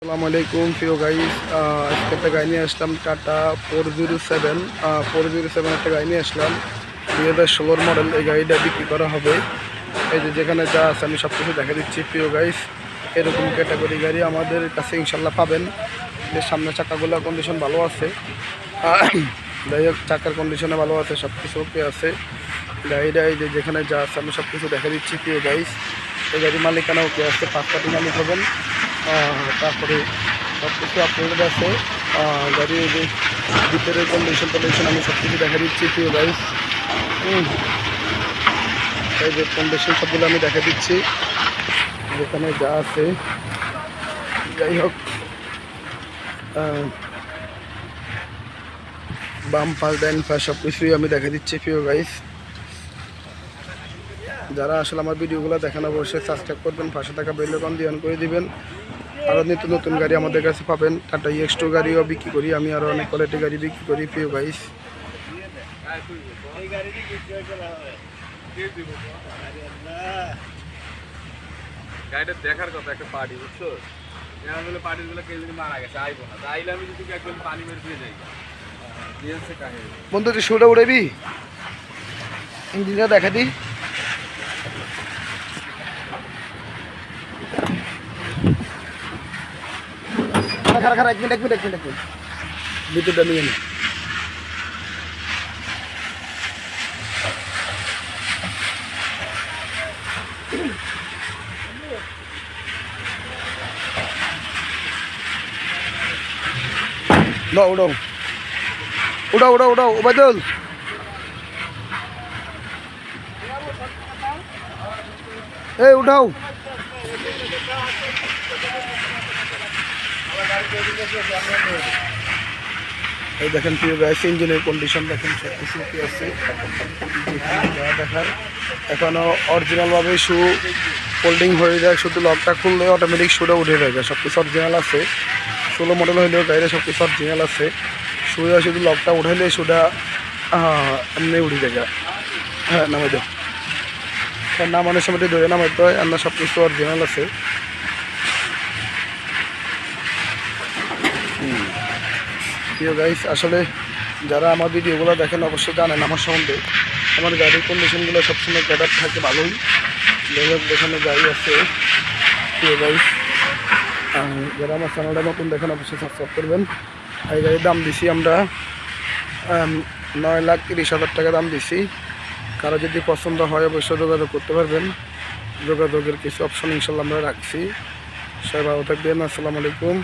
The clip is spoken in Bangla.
আসসালামু আলাইকুম প্রিয় গাইস, আজকে একটা গাড়ি নিয়ে আসলাম টাটা 407 একটা গাড়ি নিয়ে আসলাম 2016 মডেল। এই গাড়িটা বিক্রি করা হবে। এই যে যেখানে যা আছে আমি সব কিছু দেখা দিচ্ছি প্রিয় গাইস। এরকম ক্যাটাগরি গাড়ি আমাদের কাছে ইনশাল্লাহ পাবেন। যে সামনের চাকাগুলোর কন্ডিশন ভালো আছে, যাই হোক চাকার কন্ডিশনে ভালো আছে, সব কিছু ওকে আছে। গাড়িটা এই যে যেখানে যা আছে আমি সব কিছু দেখা দিচ্ছি প্রিয় গাইস। এই গাড়ির মালিকানা ওকে আছে, 5 পার্টি মালিক হবেন। তারপরে সব কিছু আপডেট আছে। গাড়ির যে ভিতরের কন্ডিশন আমি সব কিছু দেখা দিচ্ছি প্রিয় গাইস। এই যে কন্ডিশন সবগুলো আমি দেখা দিচ্ছি যেখানে যা আছে। যাই হোক বাম পাশ ডাইন পাশ সব কিছুই আমি দেখা দিচ্ছি প্রিয় গাইস। যারা আসলে আমার ভিডিওগুলো দেখেন অবশ্যই সাবস্ক্রাইব করবেন, পাশে থাকা বেল আইকন দিয়ে অন করে দিবেন। আরও নিত্য নতুন গাড়ি আমাদের কাছে পাবেন। টাটা EX2 গাড়িও বিক্রি করি আমি, আরও অনেক কোয়ালিটি গাড়ি বিক্রি করি প্রিয় গাইস। গাড়িটা দেখার কথা একটা পার্টি, বুঝছো? পার্টিগুলো কেউ যদি মারা গেছে আইবো না, তাইলে আমি যদি একদম পানি বের দিয়ে যাই বন্ধু তুই শুটা উড়াবি, ইঞ্জিনটা দেখা দি। খারাপ এক মিনিট ভিতরটা নিয়ে নি। উঠাও ওবায়দুল। এই উঠাও। এই দেখেন প্রিয় গাইস, ইঞ্জিনের কন্ডিশন দেখেন, সব কিছু কি আছে দেখার। এখনো অরিজিনালভাবে শু ফোল্ডিং হয়ে যায়, শুধু লকটা খুললে অটোমেটিক শুটা উঠে যায়, সব কিছু অরিজিনাল আছে। 16 মডেল হইলেও গাড়িটা সব কিছু অরিজিনাল আছে। শুয়ে শুধু লকটা উঠাইলে শুটা এমনি উঠে যায়। হ্যাঁ নামাই দাও, নামানোর সময় ধরে নামাইতে হয়, আমরা সব কিছু অরিজিনাল আছে। প্রিয় গাইস, আসলে যারা আমার ভিডিওগুলো দেখেন অবশ্যই জানেন আমার সম্বন্ধে। আমার গাড়ির কন্ডিশনগুলো সবসময় ক্যাডার থাকে ভালোই। যাই হোক যেখানে গাড়ি আছে প্রিয় গাইস, যারা আমার চ্যানেলটা নতুন দেখেন অবশ্যই সাবস্ক্রাইব করবেন। এই গাড়ির দাম দিছি আমরা 9,30,000 টাকা দাম দিছি। কারো যদি পছন্দ হয় অবশ্যই যোগাযোগ করতে পারবেন। যোগাযোগের কিছু অপশন ইনশাল্লাহ আমরা রাখছি। সবাই ভালো থাকবেন। আসসালামু আলাইকুম।